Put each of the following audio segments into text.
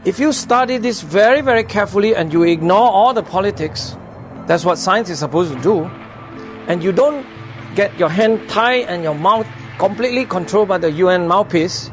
If you study this very, very carefully and you ignore all the politics, that's what science is supposed to do, and you don't get your hand tied and your mouth completely controlled by the UN mouthpiece,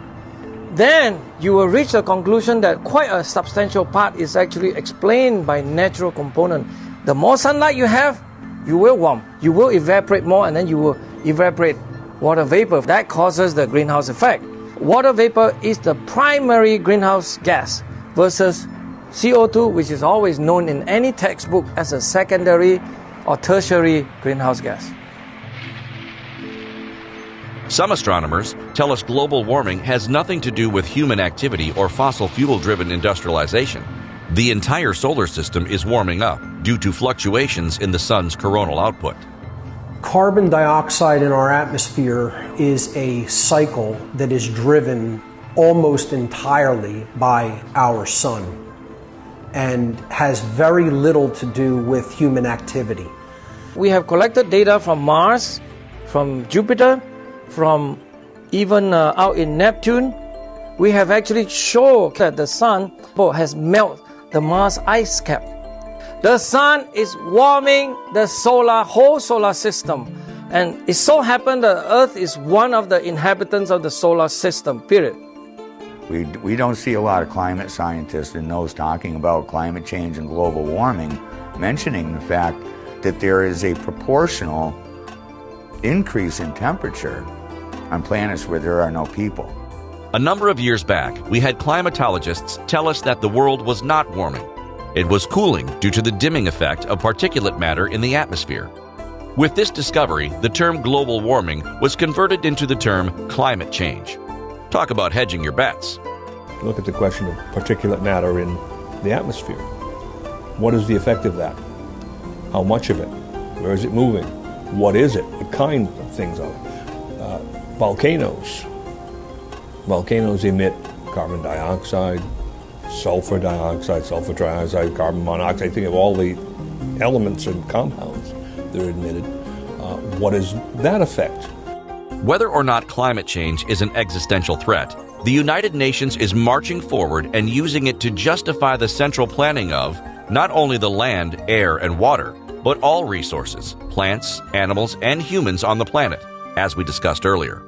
then you will reach the conclusion that quite a substantial part is actually explained by natural component. The more sunlight you have, you will warm. You will evaporate more, and then you will evaporate water vapor. That causes the greenhouse effect. Water vapor is the primary greenhouse gas versus CO2, which is always known in any textbook as a secondary or tertiary greenhouse gas. Some astronomers tell us global warming has nothing to do with human activity or fossil fuel-driven industrialization. The entire solar system is warming up due to fluctuations in the sun's coronal output. Carbon dioxide in our atmosphere is a cycle that is driven almost entirely by our sun and has very little to do with human activity. We have collected data from Mars, from Jupiter, from even out in Neptune. We have actually shown that the sun has melted the Mars ice cap. The sun is warming the whole solar system, and it so happened that Earth is one of the inhabitants of the solar system, period. We don't see a lot of climate scientists and those talking about climate change and global warming mentioning the fact that there is a proportional increase in temperature on planets where there are no people. A number of years back, we had climatologists tell us that the world was not warming. It was cooling due to the dimming effect of particulate matter in the atmosphere. With this discovery, the term global warming was converted into the term climate change. Talk about hedging your bets. Look at the question of particulate matter in the atmosphere. What is the effect of that? How much of it? Where is it moving? What is it? What kind of things are it? Volcanoes. Volcanoes emit carbon dioxide, sulfur dioxide, sulfur trioxide, carbon monoxide. Think of all the elements and compounds that are emitted. What is that effect? Whether or not climate change is an existential threat, the United Nations is marching forward and using it to justify the central planning of not only the land, air, and water, but all resources, plants, animals, and humans on the planet, as we discussed earlier.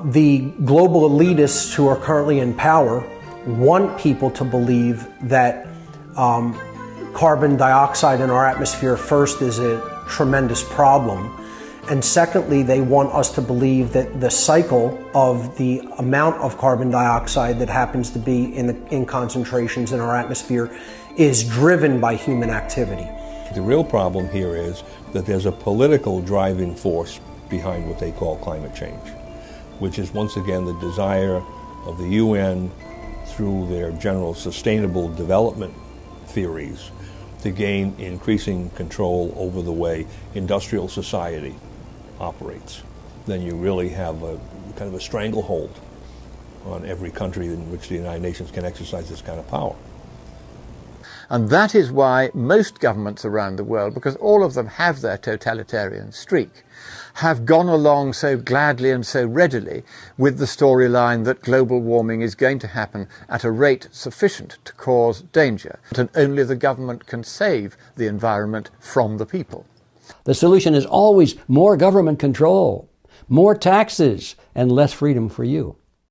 The global elitists who are currently in power want people to believe that carbon dioxide in our atmosphere, first, is a tremendous problem, and secondly, they want us to believe that the cycle of the amount of carbon dioxide that happens to be in concentrations in our atmosphere is driven by human activity. The real problem here is that there's a political driving force behind what they call climate change, which is once again the desire of the UN, through their general sustainable development theories, to gain increasing control over the way industrial society operates. Then you really have a kind of a stranglehold on every country in which the United Nations can exercise this kind of power. And that is why most governments around the world, because all of them have their totalitarian streak, have gone along so gladly and so readily with the storyline that global warming is going to happen at a rate sufficient to cause danger, and only the government can save the environment from the people. The solution is always more government control, more taxes, and less freedom for you.